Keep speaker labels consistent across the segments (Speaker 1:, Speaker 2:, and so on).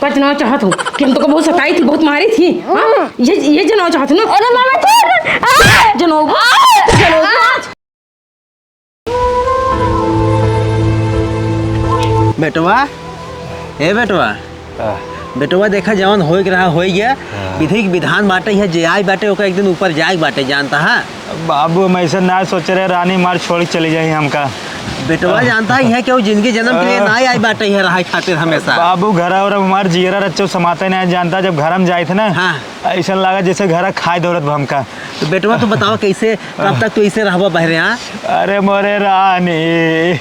Speaker 1: का जनाव चाहत हूँ कि हम तो बहुत सताई थी, बहुत मारी थी। ये जनाव चाहत हूँ। अरे मामा जनाव
Speaker 2: बेटवा, ए बेटवा, बेटवा देखा जवन हो रहा हो गया। विधि विधान बाटे है, जे आई बाटे ओका एक दिन ऊपर जाए बाटे, जानता है
Speaker 3: बाबू। हम ऐसा ना सोच रहे रानी मार छोड़ चली जाए हमका।
Speaker 2: बेटवा जानता है कि वो जिंदगी जन्म के लिए ना आई बाटे है रहा खातिर हमेशा।
Speaker 3: बाबू घर और हमार जियरा रच्चो समाते नहीं जानता। जब घर हम जाए थे ना,
Speaker 2: हाँ।
Speaker 3: ऐसा लगा जैसे घर खाए दौड़त हमका।
Speaker 2: तो बेटवा तू बताओ कैसे कब तक तू इसे रहबा बहरे? हाँ
Speaker 3: अरे मोरे रानी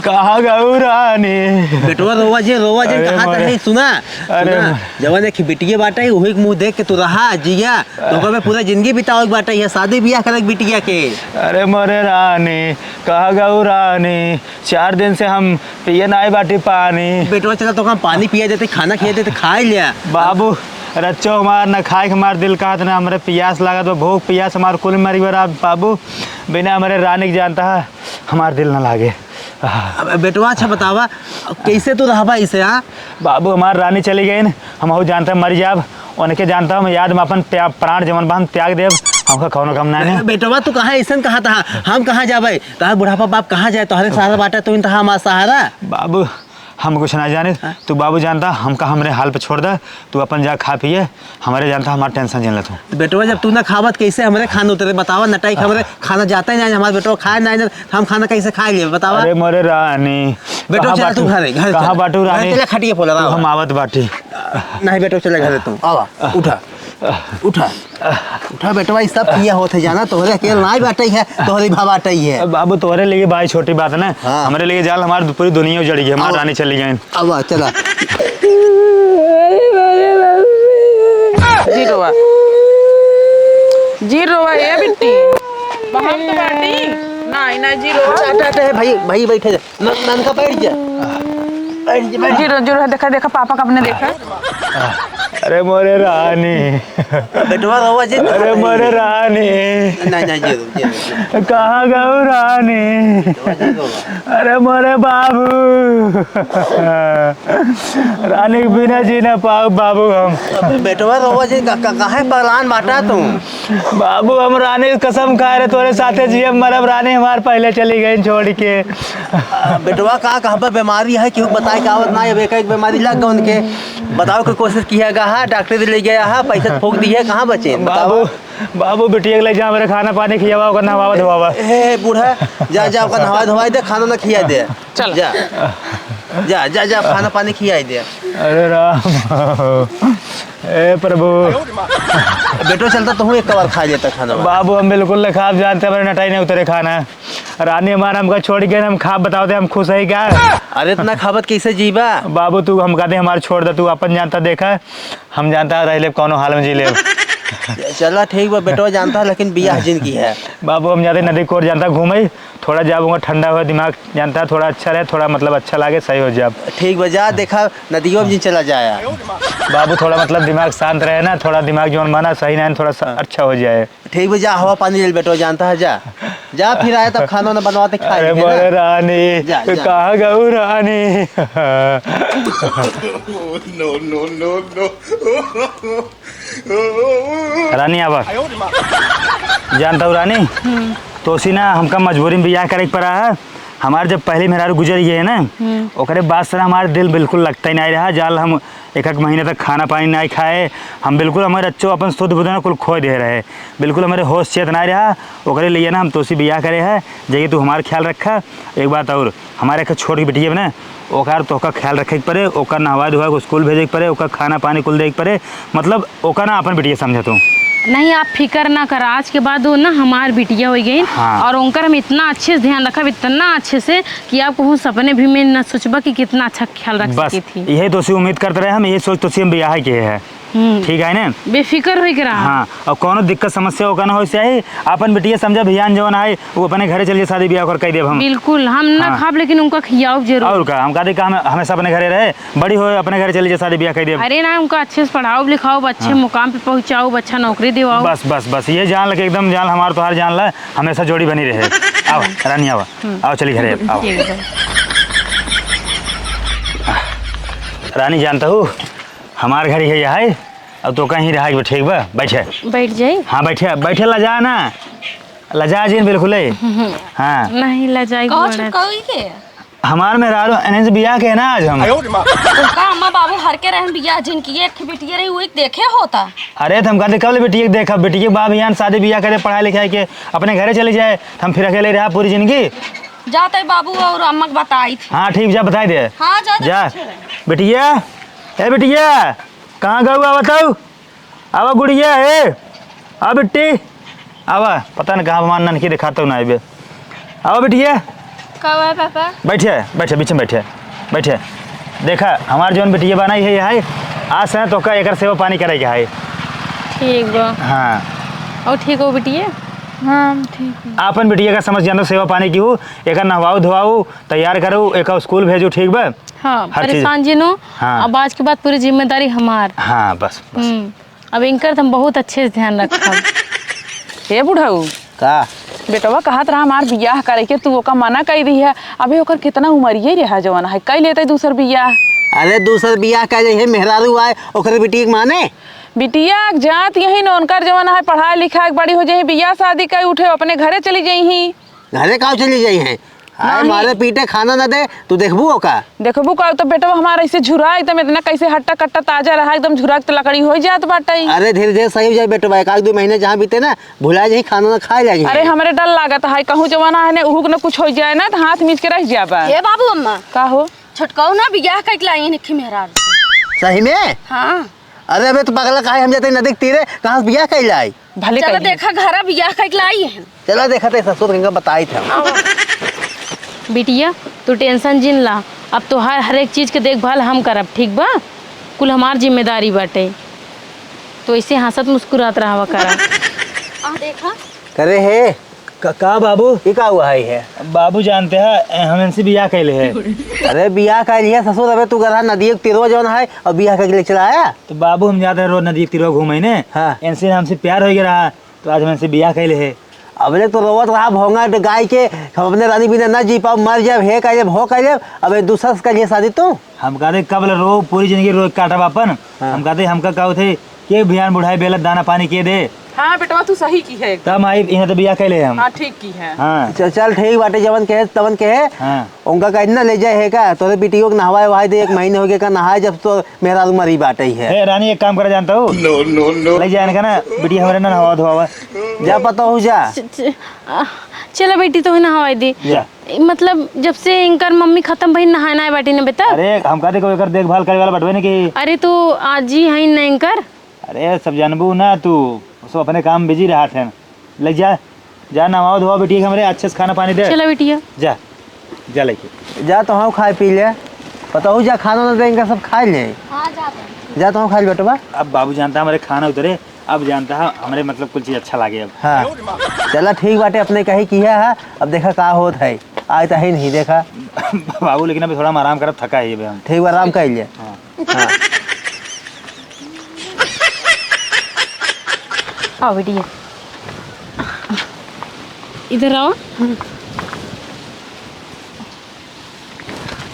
Speaker 3: कहाँ गऊ रानी।
Speaker 2: बेटवा रोवा जे कहा है सुना।
Speaker 3: अरे
Speaker 2: जवन एक बिटिया बाटे है, वही मुंह देख के तू रहा जिया तो में पूरा जिंदगी बिताओ बाटे है, शादी ब्याह करे बिटिया के।
Speaker 3: अरे मोरे रानी कहाँ गऊ रानी, 4 दिन से हम पिए ना बाटी पानी।
Speaker 2: बेटवा चला तो हम पानी पिया देते, खाना खिया देते, खा लिया।
Speaker 3: बाबू रच्चो हमार न खाए हमार दिल कहा ना, हमारे प्यास लगा तो भूख प्यास हमार कुल मरी बरा। बाबू बिना हमारे रानी के जानता है हमार दिल न लागे।
Speaker 2: बेटवा अच्छा बतावा कैसे तू रहबा इसे? हाँ
Speaker 3: बाबू हमार रानी चली गई न, हम जानते हैं मर जाब, उनके जानता हूँ याद में अपन प्राण जमन बा हम त्याग देव, हमका कौनो कम ना।
Speaker 2: बेटवा तू कहाँ ऐसा कहा था हम कहाँ जाबे? तहार बुढ़ापा बाप कहाँ जाए? तोहरे सहारा बाटा तो तहा हमारा सहारा।
Speaker 3: बाबू हम कुछ ना जाने, तू बाबू जानता हमका हमरे हाल पे छोड़ दे, तू अपन जा खा पिए, हमारे जानता हमारा टेंशन झेल तू।
Speaker 2: तो बेटवा जब तू ना खावत कैसे हमारे खाना उतरे? बतावा नटाई हमारे खाना जाता ही नहीं, हमारे बेटवा खाए नहीं, हम खाना कैसे खाए लिए बतावा?
Speaker 3: अरे मोरे रानी
Speaker 2: बेटो चला तू घरे
Speaker 3: कहाँ बाटू रानी?
Speaker 2: चला खटिए फोला
Speaker 3: हम आवत बाटी।
Speaker 2: नहीं बेटो चले घरे तुम आवा। उठा उठा उठा बेटवा, इस सब किया होते जाना तोहरे अकेले ना बाटे है, तोहरे भाव बाटे है।
Speaker 3: बाबू तोहरे लिए भाई छोटी बात है ना।
Speaker 2: हाँ।
Speaker 3: हमारे लिए जाल हमारी पूरी दुनिया उजड़ गई, हमारी रानी चली गई।
Speaker 2: अब चला
Speaker 1: जी रोवा ये बिट्टी बाहर तो बाटी नहीं ना जी रोवा।
Speaker 2: भाई बैठे जा, नन का बैठ जा।
Speaker 1: जीरो देखा देखा पापा कब ने देखा।
Speaker 3: अरे मोरे रानी
Speaker 2: बेटवा रोवा जी।
Speaker 3: अरे मोरे रानी
Speaker 2: नहीं जी
Speaker 3: कहाँ गऊ रानी? अरे मोरे बाबू रानी के बिना जी ना पाओ बाबू हम।
Speaker 2: बेटवा रोवा जी कहाँ पलान बाटा तुम?
Speaker 3: बाबू हम रानी की कसम खा रहे तोरे साथे जिये मरब, रानी हमारे पहले चली गई छोड़ के।
Speaker 2: बेटवा कहाँ पर बीमारी है क्यों बताए कावत ना? अब एक बीमारी लग गई उनके, बताओ कोई कोशिश किया गा? डॉक्टर ले गया है, पैसा फूक दिए, कहाँ बचे?
Speaker 3: बाबू बिटिया के ले जा, मेरे खाना पानी खियावा ओकर नहवा धोवा।
Speaker 2: हे बूढ़ा जा ओकर नहवा धोवाई दे, खाना ना खिया दे।
Speaker 1: चल
Speaker 2: जा जा जा जा खाना पानी खियाई दे।
Speaker 3: अरे राम ए प्रभु।
Speaker 2: बेटो चलता तो हूँ एक बार खा लेता खाना।
Speaker 3: बाबू हम बिल्कुल खाब जानते हमारे नटाई नहीं उतरे खाना। रानी हमारा हमका छोड़ गए, हम खाब बताओ दे हम खुश है क्या?
Speaker 2: अरे इतना खाबत कैसे जीवा?
Speaker 3: बाबू तू हम कहते हमारे छोड़ दे, तू अपन जानता देखा, हम जानता रह ले कौनो हाल में जी ले।
Speaker 2: चला ठीक बा बेटवा जानता है, लेकिन बियाह जिंदगी है।
Speaker 3: बाबू हम जाते नदी कोर जानता घूमे, थोड़ा जाऊँगा ठंडा हुआ दिमाग जानता थोड़ा अच्छा रहे, थोड़ा मतलब अच्छा लगे, सही हो जाए।
Speaker 2: ठीक बा जा देखा नदियों में चला जाया।
Speaker 3: बाबू थोड़ा मतलब दिमाग शांत रहे ना, थोड़ा दिमाग जो माना सही ना थोड़ा अच्छा हो जाए।
Speaker 2: ठीक बा जा हवा पानी ले बेटवा जानता है, जा जा फिर आए तब खाना ना बनवाते खाए।
Speaker 3: अरे रानी कहाँ गऊ रानी? रानी आवा जानता हूँ रानी तो सी ना हमका मजबूरी में बियाह करे पड़ा है। हमारे जब पहले मेहरारू गुजर गए है ना, ओकरे बाद से हमारे दिल बिल्कुल लगता ही नहीं रहा। जाल हम एक महीने तक खाना पानी नहीं खाए, हम बिल्कुल हमारे अच्छो अपन शुद्ध बुद्ध कुल खो दे रहे, बिल्कुल हमारे होश चेत नहीं रहा। ओकरे लिए ना हम तोसी बियाह करे है, जगह तू हमारा ख्याल रखा। एक बात और हमारे एक छोटी बेटी है ना, ओकर तो ओका ख्याल रखे के पड़े, ओकर नहवा धोवा को स्कूल भेजे के पड़े, ओकर खाना पानी कुल दे के पड़े, मतलब ओका ना अपन बेटिया समझ तू।
Speaker 1: नहीं आप फिक्र ना कर, आज के बाद वो ना हमार बिटिया हो गई।
Speaker 3: हाँ।
Speaker 1: और उनका हम इतना अच्छे से ध्यान रखा, इतना अच्छे से कि आप कहूँ सपने भी में न सोचबा कि कितना अच्छा ख्याल रख सकी थी।
Speaker 3: यही तो उम्मीद करते रहे हम, यही सोच तो हम बियाह के है। ठीक है ना,
Speaker 1: बेफिक्र हो रहा।
Speaker 3: हाँ और कोनो दिक्कत समस्या होगा ना हो से अपन बिटिया समझा भियान जवन आए वो अपने घरे चलिए शादी ब्याह कर कह देव हम।
Speaker 1: बिल्कुल हम ना खाब लेकिन उनका खियाओ जरूर।
Speaker 3: और का हम कहते का हमेशा अपने घरे रहे, बड़ी हो अपने घरे चलिए शादी ब्याह कह देव।
Speaker 1: अरे ना उनका अच्छे से पढ़ाओ लिखाओ, अच्छे मुकाम पे पहुँचाओ, अच्छा नौकरी दिवाओ।
Speaker 3: बस बस बस ये जान लगे एकदम जान हमारे तो हर जान ला हमेशा जोड़ी बनी रहे। आओ रानी आओ आओ चलिए घरे आओ। रानी जानता हूँ हमार घर ही है अब तो कहीं रहा ठीक बा बैठे
Speaker 1: बैठ जाई।
Speaker 3: हाँ बैठे बैठे लजा ना लजा जी बिल्कुल हाँ
Speaker 1: नहीं लजाई
Speaker 4: कहो छुटकाई के
Speaker 3: हमार में रारो एने से बियाह के ना आज हम
Speaker 4: उनका अम्मा बाबू हर के रहन बिया जिनकी एक बेटिया रही वही देखे होता।
Speaker 3: अरे तो हम कहते कब बेटी के देखा बेटी के बाप यहाँ शादी बियाह करे पढ़ाई लिखाई के अपने घरे चले जाए हम फिर अकेले रहा पूरी जिंदगी।
Speaker 4: जाते बाबू और अम्मा बताई थी।
Speaker 3: हाँ ठीक जा बताई दे।
Speaker 4: हाँ
Speaker 3: जा बेटिया ए बेटिया कहाँ गऊ आ बताऊ आवा गुड़िया है आ बेटी आवा पता नहीं कहाँ मान ननकी दिखाता हूँ ना अभी आवा बेटिया
Speaker 4: कब है पापा?
Speaker 3: बैठे बैठे बीच में बैठे बैठे देखा हमार जौन बेटिया बनाई है यही आज से तो का एक सेवा पानी करे के है।
Speaker 1: ठीक बा।
Speaker 3: हाँ
Speaker 1: और ठीक हो बिटिया?
Speaker 4: हाँ ठीक।
Speaker 3: आपन बेटिया का समझ जानो सेवा पानी की हो एक नहवाऊ धोवाऊ तैयार करो एक स्कूल भेजो ठीक बा।
Speaker 1: हाँ
Speaker 3: हर चीज़।
Speaker 1: परेशान जी नो।
Speaker 3: हाँ।
Speaker 1: अब आज के बाद पूरी जिम्मेदारी हमार।
Speaker 3: हाँ बस बस
Speaker 1: अब इनकर तो हम बहुत अच्छे से ध्यान रखब।
Speaker 5: हे बुढ़ऊ
Speaker 2: का
Speaker 5: बेटवा कहत रहा हमार बियाह करे के तू ओका मना कर दी है। अभी ओकर कितना उमरिए रहा जवान है कई लेते दूसर बियाह।
Speaker 2: अरे दूसर बियाह का है मेहरारू आए ओकरे बेटी के माने
Speaker 5: बिटिया जात यही न उनकर जवान है पढ़ाई लिखाई बड़ी हो जाही बियाह शादी कर उठे अपने घरे चली जाही।
Speaker 2: घरे का चली जाई है आए
Speaker 5: नहीं।
Speaker 2: मारे पीटे खाना न दे तू देखबू ओका
Speaker 5: देखबू का तो बेटवा हमारा ऐसे झुरा एकदम इतना कैसे हट्टा कट्टा ताजा रहा एकदम झुरा के लकड़ी हो जात बाटे।
Speaker 2: अरे धीरे धीरे सही हो जाए बेटा एक आध 2 महीने जहाँ बीते ना भुला जाही खाना ना खाए लगी।
Speaker 5: अरे हमरे डर लागत है कहूँ जवाना है उहुक न कुछ हो जाए ना तो हाथ मीच के रह जाबा।
Speaker 4: हे बाबू अम्मा
Speaker 5: का हो
Speaker 4: छुटकाऊ ना बिया कट लाई निखी मेहरार।
Speaker 2: सही में
Speaker 4: हाँ
Speaker 2: अरे अबे तो पगला काहे हम जाते नदी के तीरे कहाँ से बियाह कैल आई।
Speaker 5: भले
Speaker 4: चलो
Speaker 5: कहिए।
Speaker 4: देखा घरा बिया कट लाई है।
Speaker 2: चलो देखा थे ससुर कहीं बताई था।
Speaker 1: बिटिया तू टेंशन जिन ला अब तो हर एक चीज़ के देखभाल हम करब ठीक बा कुल हमार जिम्मेदारी बाटे तो ऐसे हंसत मुस्कुरात रहा करा।
Speaker 4: देखा
Speaker 2: करे है
Speaker 3: का बाबू
Speaker 2: ये का हुआ है
Speaker 3: बाबू जानते हैं हम इनसे बियाह कैले है।
Speaker 2: अरे बियाह का लिया ससुर अबे तू गधा नदी के तीरवा जौन है और बियाह के लिए चला आया।
Speaker 3: तो बाबू हम जाते हैं रोज नदी के तीरों घूमे ने
Speaker 2: हाँ।
Speaker 3: इनसे हमसे प्यार हो गया रहा तो आज हम इनसे बियाह कैले है।
Speaker 2: अबे तो रोवत रहा भोंगा गाय के हम अपने रानी बिना ना जी पाओ मर जाए हे कह हो कह अबे दूसरा से करिए शादी तू।
Speaker 3: हम कहते कब रो पूरी जिंदगी रोज काटा बापन
Speaker 2: हाँ।
Speaker 3: हम कहते हमका कहो थे के बिहान बुढ़ाई बेलत दाना पानी के दे
Speaker 5: हाँ बेटवा तू सही की है।
Speaker 3: तब आई इन्हें तो बियाह कैले हम।
Speaker 5: हाँ ठीक की है।
Speaker 3: हाँ
Speaker 2: चल ठीक बाटे जवन के तवन के है
Speaker 3: हाँ
Speaker 2: उनका कहीं ना ले जाए है का तोरे बेटियों को नहवाए वहाए दे 1 महीने हो गए का नहाए जब तो मेरा मरी बाटे ही है।
Speaker 3: ए रानी एक काम करा जानता हूँ ले जाने का ना बेटी हमारे ना हवा धोवा
Speaker 2: जा पता हो जा
Speaker 1: चलो बेटी तो नहावाई दे
Speaker 3: जा।
Speaker 1: मतलब जब से इनकर मम्मी खत्म भई नहाना है बाटी ने बेटा।
Speaker 3: अरे हम कहते कोई एकर देखभाल करे वाला बटवे नहीं की।
Speaker 1: अरे तो आज ही है ना इनकर।
Speaker 3: अरे सब जानबू ना तू सब अपने काम बिजी रहा थे ले जा जा नहाओ धोआ बेटी हमारे अच्छे से खाना पानी दे।
Speaker 1: चलो बेटिया
Speaker 3: जा जा लेके
Speaker 2: जा तो हम खाए पी ले पता हो जा खाना ना देंगे सब खा ले।
Speaker 4: हाँ जाते
Speaker 2: जा तो हम खा ले बेटवा।
Speaker 3: अब बाबू जानता है हमारे खाना उतरे अब जानता है हमारे मतलब कुछ चीज अच्छा लगे अब।
Speaker 2: हाँ चला ठीक बाटे अपने कही किया है अब देखा का होत है आज तो है नहीं देखा
Speaker 3: बाबू लेकिन अभी थोड़ा हम आराम करब थका है हम।
Speaker 2: ठीक बा आराम कर लिया।
Speaker 3: हाँ।
Speaker 2: हाँ
Speaker 1: आओ बेटिया इधर आओ।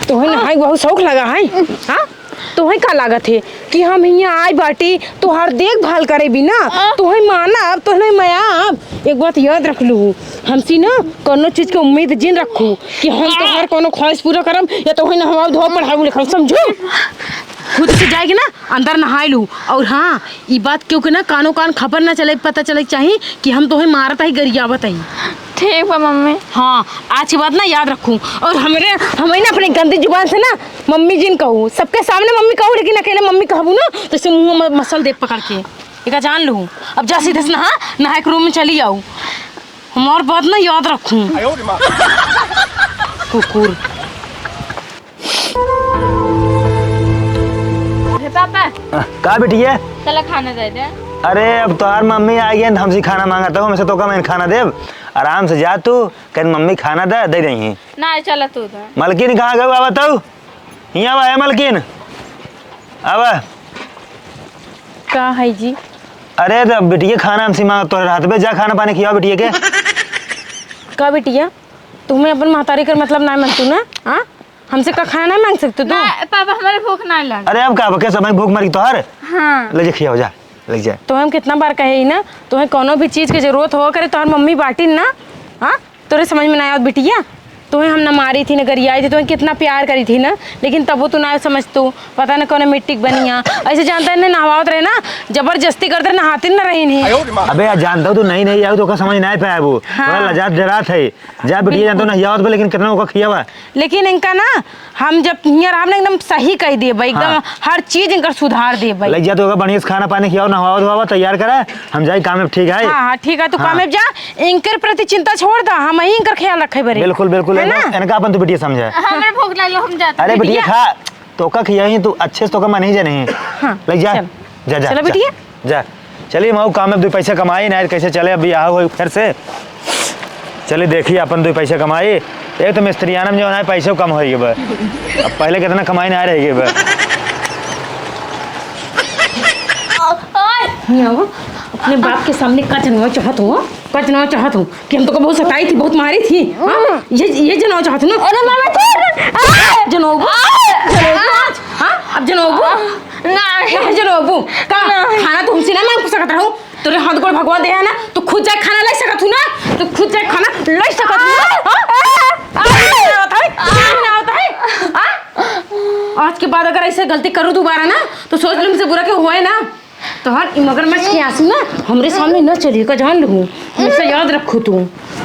Speaker 1: तोहे नहाई बहुत शौक लगा है हाँ तोहे का लागत है कि हम यहाँ आए बाटी तोहार देखभाल करे बिना तोहे माना तोहे माया एक बात याद रख लू हमसी ना कोनो चीज के उम्मीद जिन रखू कि हम तोहार कोनो ख्वाहिश पूरा करम या तोहे नहवा धो पढ़ाऊ लिखाऊ समझो खुद से जाएगी ना अंदर नहाए लू। और हाँ ये बात क्योंकि ना कानो कान खबर ना चले पता चले चाहिए कि हम तोहे मारत ही गरियावत ही।
Speaker 4: ठीक है मम्मी।
Speaker 1: हाँ आज की बात ना याद रखूं और हमें ना अपने गंदी जुबान से ना मम्मी जिन कहूँ सबके सामने मम्मी कहूँ लेकिन अकेले मम्मी कहूँ ना तो इसे मुँह में मसल दे पकड़ के एक जान लूँ। अब जा सीधे से नहा के रूम में चली आऊँ हमारी बात ना याद रखूँ। कुकुर
Speaker 4: पापा
Speaker 3: का बेटी है
Speaker 4: चलो खाना दे दे।
Speaker 3: अरे अब तोहार मम्मी आई है हमसे खाना मांगता हूँ हमसे तो का मैं खाना देव आराम से जा तू कह मम्मी खाना दे दे रही
Speaker 4: ना चलो तू तो।
Speaker 3: मलकिन कहाँ गए आवा तू यहाँ आवा है मलकिन आवा
Speaker 1: का है जी।
Speaker 3: अरे तो बेटिए खाना हमसे मांग तो रात में जा खाना पानी खियाओ बेटिए के
Speaker 1: का बेटिया तुम्हें अपन महतारी कर मतलब ना मनतू ना हाँ हमसे का खाना नहीं मांग सकते तू?
Speaker 4: पापा हमारे भूख ना लग।
Speaker 3: अरे अब का बके समय भूख मरी तोहर।
Speaker 4: हाँ
Speaker 3: ले जा खिया जा ले जा।
Speaker 1: तो हम कितना बार कहे ही ना, तुम्हें कोनो भी चीज की जरूरत हो करे तो मम्मी बाटी ना। हाँ तोरे समझ में ना आया बिटिया, तुम्हें हम ना मारी थी ना गरियाई थी, तुम्हें कितना प्यार करी थी ना, लेकिन तब वो तू ना समझ तू पता ना कौन मिट्टी बनिया ऐसे जानता है ना नहवावत रहे ना, जबरदस्ती करते नहाती ना रही नहीं।
Speaker 3: अबे यार जानता हूँ तू नहीं नहीं आया तो का समझ नहीं पाया वो थोड़ा लजात डरात है जा बिटिया जानता हूँ ना हियावत लेकिन कितना ओका खियावा।
Speaker 1: लेकिन इनका ना हम जब हियर हमने एकदम सही कह दिए भाई, एकदम हर चीज इनका सुधार दिए भाई।
Speaker 3: लग जा तो बढ़िया से खाना पानी खियाओ नहवाओ धोवाओ तैयार करा हम जाए काम में ठीक है।
Speaker 1: हाँ ठीक है तू काम में जा, इनकर प्रति चिंता छोड़ दा, हम ही इनकर ख्याल रखे बरे।
Speaker 3: बिल्कुल बिल्कुल
Speaker 1: है ना?
Speaker 3: इनका अपन तो बिटिया समझा।
Speaker 4: हमारे भूख लग हम जाते।
Speaker 3: अरे बिटिया खा तो का खिया तू अच्छे से तो का मन ही जा नहीं।
Speaker 1: हाँ,
Speaker 3: लग जा
Speaker 1: चल।
Speaker 3: जा जा
Speaker 1: चलो बिटिया।
Speaker 3: जा चलिए मऊ काम में 2 पैसे कमाई ना कैसे चले अभी यहाँ हो फिर से चलिए देखिए अपन 2 पैसे कमाई। एक तो मिस्त्रियाना में जो है पैसे कम होएगी बा, अब पहले कितना कमाई ना रहेगी बा।
Speaker 1: हियाँ अपने बाप के सामने का जनवा चाहत हूँ, का जनवा चाहत हूँ कि हम तो को बहुत सताई थी, बहुत मारी थी। हाँ? ये जनवा चाहत हूँ ना।
Speaker 4: अरे मामा
Speaker 1: जनोबू आज हाँ अब जनोबू नहीं जनोबू का खाना तुमसे ना मांग सकत रहूं, तोरे हाथ गोड़ भगवा दे है ना, तो खुद जाके खाना ले सकत हूं ना, तो खुद जाके खाना ले सकत हूं ना। होता है आज के बाद अगर ऐसे गलती करूं दोबारा ना तो सोच लो मुझसे बुरा क्यों हुआ है ना। तो हर मगरमच्छ के आंसू ना हमरे सामने न चलिए का जान लूँ, हमेशा याद रखो तू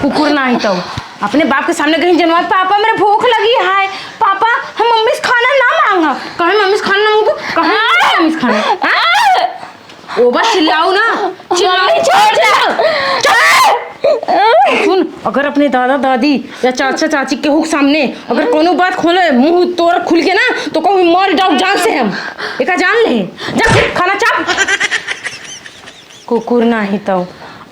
Speaker 1: कुकुर ना ही तो अपने बाप के सामने कहीं जनवा पापा मेरे भूख लगी है, पापा हम मम्मी से खाना ना मांगा, कहे मम्मी से खाना ना मांगू, कहे मम्मी से खाना। ओ बस चिल्लाओ ना, चिल्लाओ सुन, अगर अपने दादा दादी या चाचा चाची के हुक सामने अगर कोनो बात खोले मुंह तोड़ खुल के ना तो कहूँ मर जाओ जान से हम एका जान ले जा खाना चाप कुकुर ना ही तो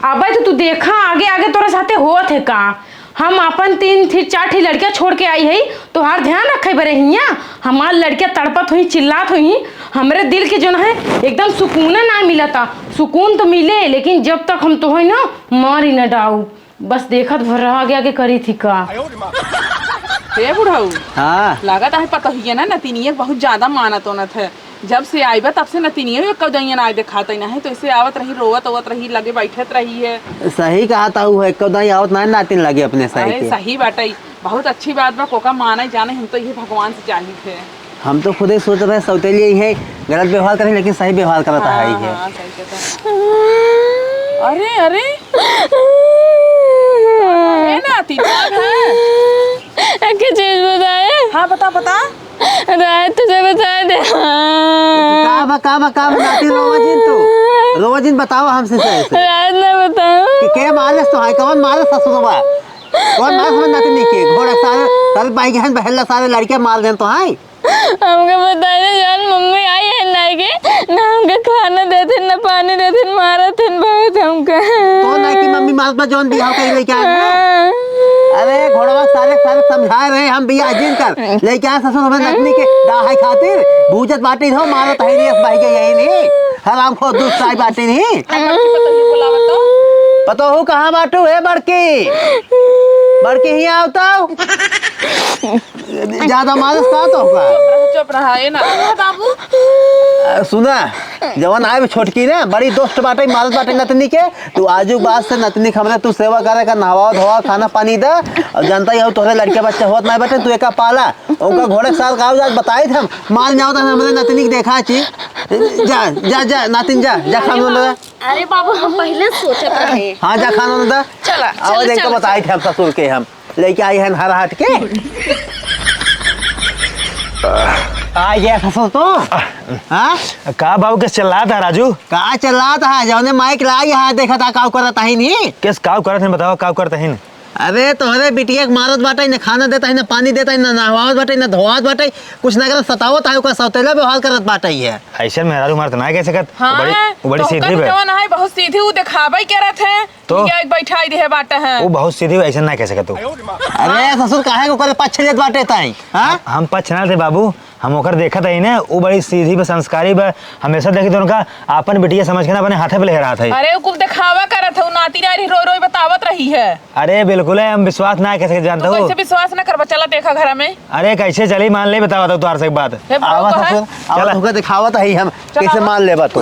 Speaker 1: अबे तो तू देखा आगे आगे तोरा साथे होत है का। हम अपन 3-4 लड़कियां छोड़ के आई है तो हर ध्यान रखे बरे हिया हमार लड़कियां तड़पत हुई चिल्लात हुई, हमरे दिल के जो है एकदम सुकून ना मिला था। सुकून तो मिले लेकिन जब तक हम तो है ना मार ही न डाऊ, बस देखत भर रहा आगे आगे करी थी का।
Speaker 5: हे बुढ़ाऊ
Speaker 2: हाँ
Speaker 5: लागत है पता ही है ना नतिनिया बहुत ज्यादा मानत होनत है, जब से आई बा तब से नतिनिया कदइया ना दिखाता ही नहीं, तो इसे आवत रही रोवत ओवत रही लगे बैठत रही है।
Speaker 2: सही कहा था वो एक कदाई आवत ना नातिन लगे अपने सही
Speaker 5: अरे
Speaker 2: के।
Speaker 5: सही बाटई बहुत अच्छी बात बा कोका माने जाने हम तो ये भगवान से चाहिए थे।
Speaker 2: हम तो खुद ही सोच रहे सौतेली ही है गलत व्यवहार करें लेकिन सही व्यवहार करता है ये।
Speaker 5: हाँ, सही कहता है। अरे अरे ये नाती
Speaker 4: एक चीज बताए।
Speaker 5: हाँ बता बता
Speaker 4: रात तुझे बता दे।
Speaker 2: का नातिन रोवाजिन बताओ हमसे सही से
Speaker 4: रात ना बताओ
Speaker 2: कि के मारस तो है कौन मारस ससुरवा कौन मारस हम नातिन नहीं के घोड़ा सारे भाई के बहला सारे लड़के मार देन तो है।
Speaker 4: हमको बताए जान मम्मी आई है ना के ना हमके खाना देते ना पानी देते मारा थे बहुत हमका
Speaker 2: तो ना कि मम्मी मारस में जोन बिहाव कर लेके आए। अरे घोड़वा सारे समझा रहे हम बिया जिन कर लेके आए ससुर हमें नतनी के दाहाई खातिर बूझत बाटी हो मारत है नहीं भाई के यही नहीं हराम खो दूध चाय बाटी नहीं पता हो कहाँ बाटू है बड़की ही आवता ज्यादा मारस कहाँ तो होगा।
Speaker 5: चुप रहा है ना बाबू
Speaker 2: सुना जवान आए छोटकी ना बड़ी दोस्त बाटे मारत बाटे नतनी के तू आजू बात से नतनी खमरे तू सेवा करे का नहवा धोवा खाना पानी दे और जनता ही तोहरे लड़के बच्चे होत नहीं बेटे तू एका पाला उनका घोड़े के साथ गाँव जा बताए थे हम मार जाओ तो हमरे नतनी के देखा ची जा जा जा नातिन जा जा खाना लगा।
Speaker 4: अरे बाबू हम पहले सोचत रहे।
Speaker 2: हाँ जा खाना लगा
Speaker 4: चला
Speaker 2: आवाज एक बताए थे हम ससुर के हम लेके आई है हर हाट के आ गया ससुर तो हाँ
Speaker 3: का बाबू किस चिल्ला था राजू
Speaker 2: का चल रहा था जौने माइक लाई है देखा था काव करता ही नहीं
Speaker 3: किस काव करत है बताओ काव करत है।
Speaker 2: अरे तोहरे बिटिया के मारत बाटे न खाना देता है न पानी देता है न नहवावत बाटे न धोवात बाटे कुछ ना कर सतावत है का सौतेला व्यवहार करत बाटे है।
Speaker 3: ऐसे मेहरारू मारत ना कह सकत
Speaker 5: हाँ
Speaker 3: बड़ी सीधी है
Speaker 5: जवान है बहुत सीधी वो दिखावे के रहते हैं
Speaker 3: तो
Speaker 5: एक बैठाई दे बाटे हैं
Speaker 3: वो बहुत सीधी ऐसा ना कह सकत तू।
Speaker 2: अरे ससुर काहे को करे पछ लेत बाटे ताई हां
Speaker 3: हम पछ ना थे बाबू हम ओकर देखत है ना, वो बड़ी सीधी बा, संस्कारी बा, हमेशा देखी तो उनका आपन बिटिया समझ के ना अपने हाथे पे ले रहा था।
Speaker 5: अरे वो कुल दिखावा करत है, नाती नारी रो रो बतावत रही है।
Speaker 3: अरे बिल्कुल है, हम विश्वास ना कैसे जानते
Speaker 5: तो
Speaker 3: हो।
Speaker 5: कैसे विश्वास न कर, चला देखा घर में।
Speaker 3: अरे कैसे चली मान ले, बताओ तो तुम्हारे से एक बात।
Speaker 5: हे बहू
Speaker 2: आवा
Speaker 5: तो है।
Speaker 2: ससुर आवा होकर दिखावत है हम कैसे मान लेबा तू।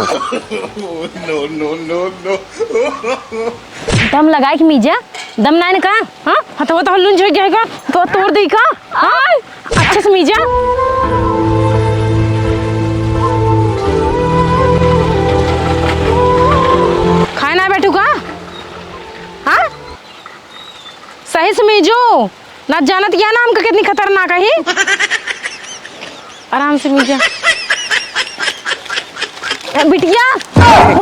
Speaker 1: दम लगाए कि मीजा दम ना का हां हथवा तो लुंज हो जाएगा तो तोड़ दे का हां अच्छे से मीजा खाए ना बैठू का हां सही से मीजो ना जानत क्या नाम का कितनी खतरनाक है आराम से मीजा बिटिया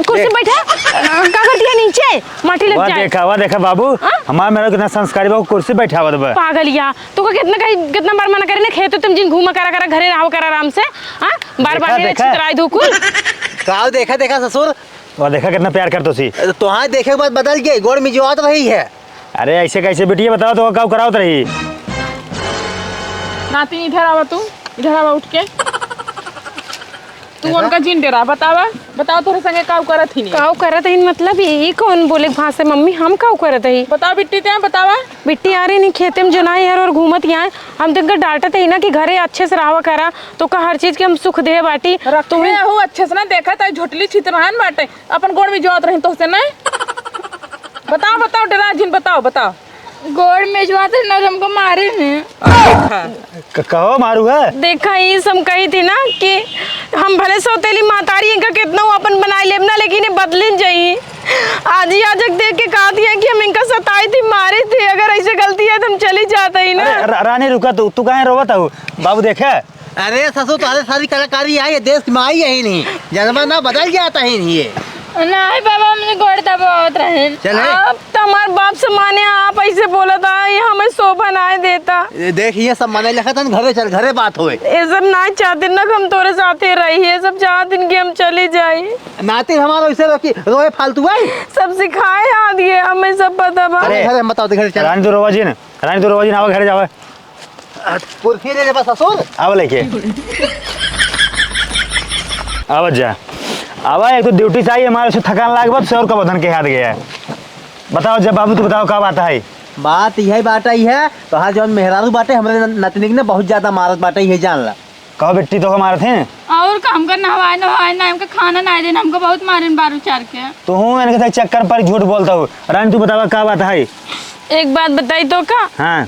Speaker 1: कुर्सी बैठा का करती है नीचे माटी लग जाए।
Speaker 3: वाह देखा बाबू, हमारा मेरा कितना संस्कारी बाबू कुर्सी बैठा हुआ था।
Speaker 1: पागलिया तो कितना बार मना करे ना खेत तुम जिन घूमा करा घरे रहो करा आराम से हां बार-बार ने छितराई दो कुल
Speaker 2: का देखा ससुर।
Speaker 3: वाह देखा कितना प्यार करतो सी।
Speaker 2: तो हाँ देखे के बाद बदल गई गोड़ में जोत रही है।
Speaker 3: अरे ऐसे कैसे बिटिया बताओ तो का करावत रही।
Speaker 5: नाती इधर आवा, तू इधर आवा उठ के। तू उनका जिन डेरा बताओ तोरे संगे काव करत ही नहीं।
Speaker 1: काव करत है मतलब ये कौन बोले भाषा मम्मी हम काव करत है।
Speaker 5: बताओ बिट्टी ते बतावा।
Speaker 1: बिट्टी आ रही नहीं खेते में जनाई यार और घूमत यहाँ हम तक डांटत है ना कि घरे अच्छे से रहा करा तो का हर चीज के हम सुख दे बाटी
Speaker 5: तुम्हें हो अच्छे से ना देखा था झोटली छितरहान बाटे अपन गोड़ में जोत रही तो से ना। बताओ डेरा जिन बताओ।
Speaker 4: गोड़ में जो आते ना हमको मारे हैं।
Speaker 3: कहो मारू है।
Speaker 1: देखा ये सब कही थी ना कि हम भले सौतेली मातारी इनका कितना अपन बनाई लेब ना लेकिन ये बदलिन जाई। आज ही आज देख के कहा थी कि हम इनका सताई थी मारे थे, अगर ऐसे गलती है तो हम चली जाते ही ना।
Speaker 3: रानी रुका, तू कहाँ रोवत हो बाबू देखे।
Speaker 2: अरे ससुर तुम्हारे सारी कलाकारी आई है, देश में आई है ही नहीं, जमाना बदल जाता ही नहीं है।
Speaker 4: नहीं बाबा हमने गोड़ दबावत रहे।
Speaker 2: चले
Speaker 1: अब तुम्हार बाप से माने आप ऐसे बोला था ये हमें शोभा ना देता।
Speaker 2: देखिए सब माने लिखा था घरे चल घरे बात होए।
Speaker 1: ये सब ना चाहते ना कि हम तोरे साथे रही है, सब चाहते कि हम चले जाए।
Speaker 2: नाती हमारा वैसे रोकी रोए फालतू है
Speaker 1: सब सिखाए आ दिए हमें सब पता बा।
Speaker 2: अरे घरे बताओ तो घरे चल।
Speaker 3: रानी तो रोवा जी आवा घर जावा।
Speaker 2: कुर्सी ले ले बस ससुर
Speaker 3: आवा लेके आवा जा आवा। एक तो ड्यूटी चाहिए हमारे से थकान लाग बात से और का बदन के हाथ गया है। बताओ जब बाबू तू बताओ क्या बात है।
Speaker 2: बात यही बात आई है तो हाँ जौन मेहरारू बाटे हमारे नतनी ने बहुत ज्यादा मारत बाटे ये जान ला।
Speaker 3: कहो बेटी तो हमारे थे
Speaker 4: और काम का नहवाए ना हमका खाना ना देना, हमको बहुत मारन बारू चार के।
Speaker 3: तो हूँ इनके चक्कर पर झूठ बोलता हूँ। रानी तू बतावा क्या बात है।
Speaker 1: एक बात बताई तो का
Speaker 3: हाँ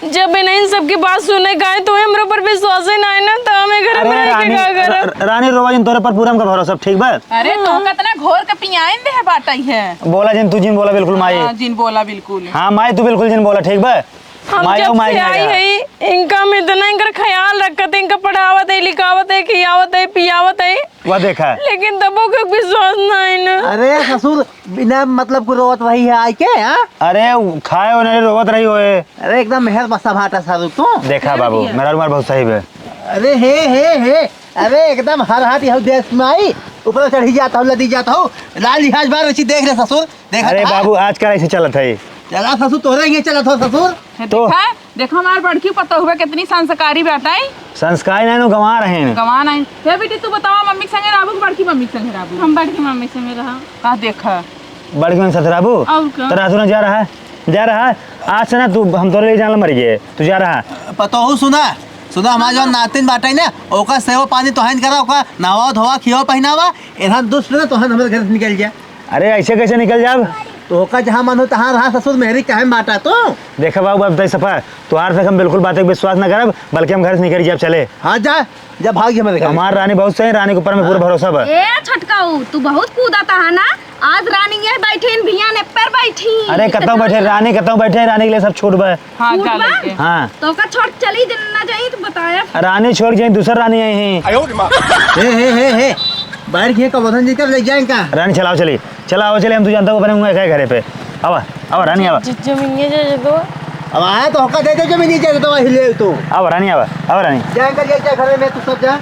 Speaker 1: जब इन सबकी बात सुने गए तो हमरे पर विश्वास ही ना है ना तो हमें घर में रह के क्या करब।
Speaker 3: रानी रोवा जिन तोरे पर पूरा हमका भरोसा ठीक बा।
Speaker 5: अरे तो कितना घोर के पियाइन दे बाटाई है।
Speaker 3: बोला जिन तू जिन बोला बिल्कुल माई।
Speaker 5: जिन बोला बिल्कुल।
Speaker 3: हाँ माई तू बिल्कुल जिन बोला ठीक बा।
Speaker 1: हम जब से आई है इनका में इतना इनका ख्याल रखत है, इनका पढ़ावत है लिखावत है खियावत है पियावत है
Speaker 3: वह देखा
Speaker 1: लेकिन तबो के विश्वास ना है ना।
Speaker 2: अरे ससुर बिना मतलब को रोवत वही है आई के। हाँ
Speaker 3: अरे खाए हो नहीं रोवत रही होए।
Speaker 2: अरे एकदम मेहर बसा भाटा सारू तू
Speaker 3: देखा बाबू मेरा रुमाल बहुत सही है।
Speaker 2: अरे हे अरे एकदम हर हाथ यह देश में आई ऊपर चढ़ी जाता हूँ लदी जाता हूँ लाल लिहाज बार वैसी देख रहे ससुर देखा।
Speaker 3: अरे बाबू आजकल ऐसे चलत है।
Speaker 2: चला ससुर तोरे ये चला था ससुर।
Speaker 3: तो
Speaker 5: देखो हमार बड़की पता हुआ कितनी संस्कारी बेटाई
Speaker 3: संस्कार नहीं गंवा रहे हैं।
Speaker 5: गवा नहीं हे बेटी तू बताओ मम्मी के संगे राबू बड़की मम्मी के संगे राबू।
Speaker 4: हम बड़की मम्मी से रहा।
Speaker 5: का देखा
Speaker 3: बड़की मन सत राबू
Speaker 4: और क्या?
Speaker 3: तेरा तू जा रहा है आज से ना तू हम तोरे ले जाने मर गए तू जा रहा।
Speaker 2: पता हो सुना हमारा जो नातिन बाटे ना ओका सेवा पानी तोहन करा ओका नहावा धोवा खियावा पहनावा एहन दुष्ट ना तोहन हमारे घर से निकल जा।
Speaker 3: अरे ऐसे कैसे निकल जाब।
Speaker 2: तो ओका जहाँ मन हो तहाँ रहा ससुर मेहरी कहे बाटा तो।
Speaker 3: देखा बाबू अब तय सफा तुहार तक हम बिल्कुल बातें विश्वास न करब बल्कि हम घर से निकल जाब चले।
Speaker 2: हाँ जा जब भाग्य हमारे घर।
Speaker 3: हमार रानी बहुत सही रानी के ऊपर में पूरा भरोसा बा।
Speaker 6: ए छटकाऊ तू बहुत कूदाता है ना। आज रानी ये बैठी भिया ने पर बैठी।
Speaker 3: अरे कतौ बैठे रानी के लिए सब छूट बा।
Speaker 5: हाँ
Speaker 6: छूट
Speaker 5: जा
Speaker 6: बा?
Speaker 5: लेके।
Speaker 3: हाँ
Speaker 6: तो का छोट चली ना जाई तो बताया।
Speaker 3: रानी छोड़ जाए दूसरा रानी आई है।
Speaker 2: हे बाहर किए का वजन जीकर ले जाएं का।
Speaker 3: रानी चलाओ चले हम तू जानता हो बने घरे पे। आवा रानी आवा
Speaker 1: जमीन जो
Speaker 2: अब आया तो होका दे दे जो मैं नीचे तो हिले तू।
Speaker 3: आवा रानी
Speaker 2: जाएं कर जा घरे में तू सब जा।